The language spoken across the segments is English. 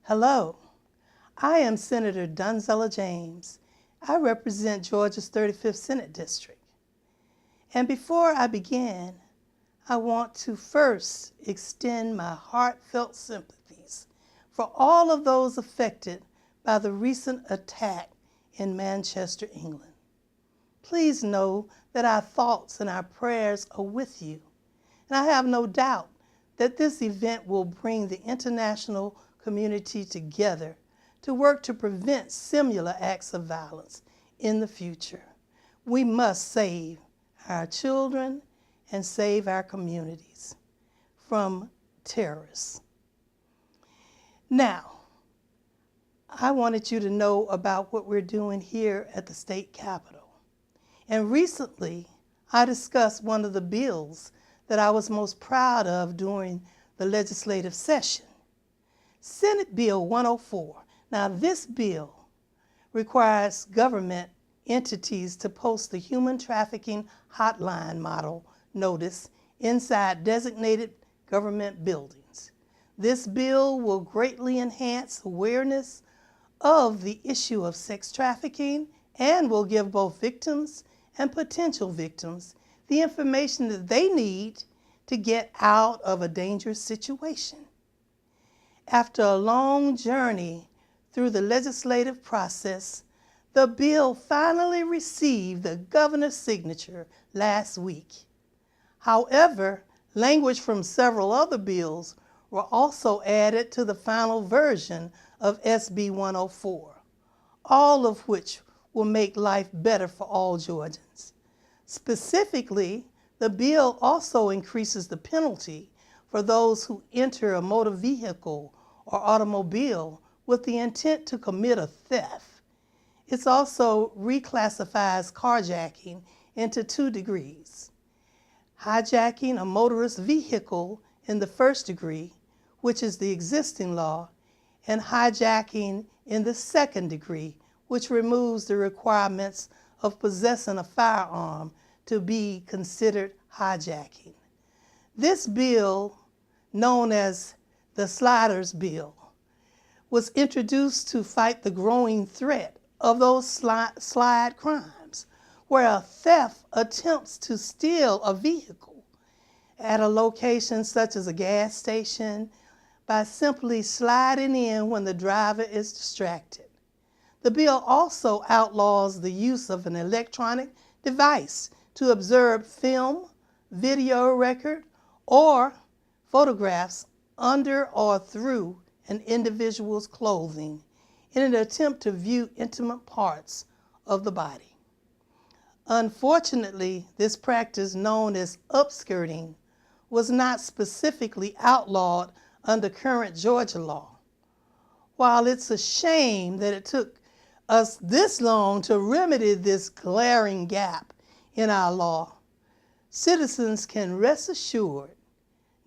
Hello, I am Senator Donzella James. I represent Georgia's 35th Senate District. And before I begin, I want to first extend my heartfelt sympathies for all of those affected by the recent attack in Manchester, England. Please know that our thoughts and our prayers are with you. And I have no doubt that this event will bring the international community together to work to prevent similar acts of violence in the future. We must save our children and save our communities from terrorists. Now, I wanted you to know about what we're doing here at the state capitol. And recently, I discussed one of the bills that I was most proud of during the legislative session. Senate Bill 104. Now, this bill requires government entities to post the human trafficking hotline model notice inside designated government buildings. This bill will greatly enhance awareness of the issue of sex trafficking and will give both victims and potential victims the information that they need to get out of a dangerous situation. After a long journey through the legislative process, the bill finally received the governor's signature last week. However, language from several other bills were also added to the final version of SB 104, all of which will make life better for all Georgians. Specifically, the bill also increases the penalty for those who enter a motor vehicle or automobile with the intent to commit a theft. It also reclassifies carjacking into 2 degrees. Hijacking a motorist vehicle in the 1st degree, which is the existing law, and hijacking in the 2nd degree, which removes the requirements of possessing a firearm to be considered hijacking. This bill, known as the Sliders Bill, was introduced to fight the growing threat of those slide crimes, where a theft attempts to steal a vehicle at a location such as a gas station by simply sliding in when the driver is distracted. The bill also outlaws the use of an electronic device to observe film, video record, or photographs under or through an individual's clothing in an attempt to view intimate parts of the body. Unfortunately, this practice, known as upskirting, was not specifically outlawed under current Georgia law. While it's a shame that it took us this long to remedy this glaring gap in our law, citizens can rest assured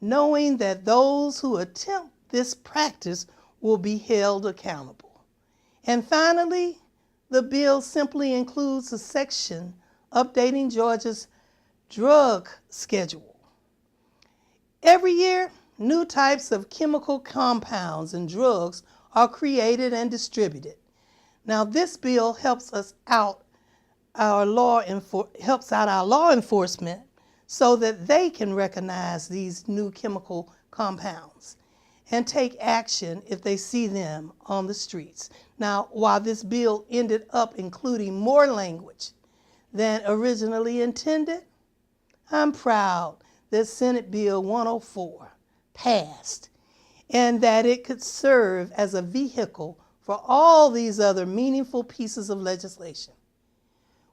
knowing that those who attempt this practice will be held accountable. And finally, the bill simply includes a section updating Georgia's drug schedule. Every year, new types of chemical compounds and drugs are created and distributed. Now, this bill helps out our law enforcement so that they can recognize these new chemical compounds and take action if they see them on the streets. Now, while this bill ended up including more language than originally intended, I'm proud that Senate Bill 104 passed and that it could serve as a vehicle for all these other meaningful pieces of legislation.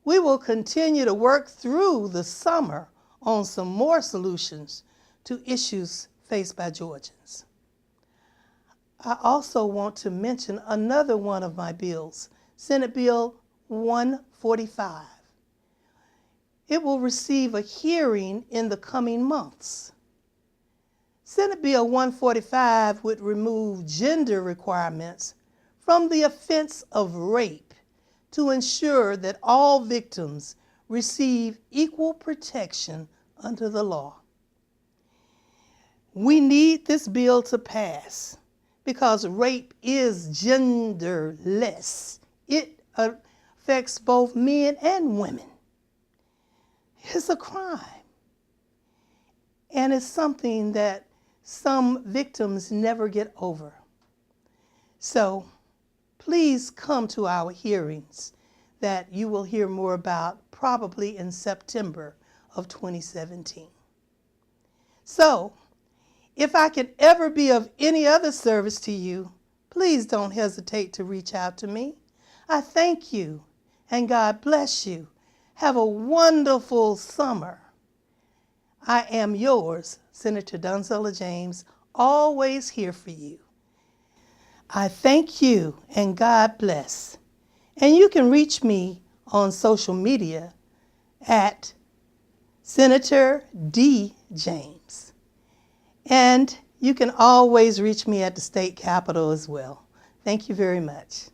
We will continue to work through the summer on some more solutions to issues faced by Georgians. I also want to mention another one of my bills, Senate Bill 145. It will receive a hearing in the coming months. Senate Bill 145 would remove gender requirements from the offense of rape to ensure that all victims receive equal protection under the law. We need this bill to pass because rape is genderless. It affects both men and women. It's a crime. And it's something that some victims never get over. So please come to our hearings that you will hear more about probably in September of 2017. So if I could ever be of any other service to you, please don't hesitate to reach out to me. I thank you, and God bless you. Have a wonderful summer. I am yours, Senator Donzella James, always here for you. I thank you, and God bless. And you can reach me on social media at Senator D. James. And you can always reach me at the state capitol as well. Thank you very much.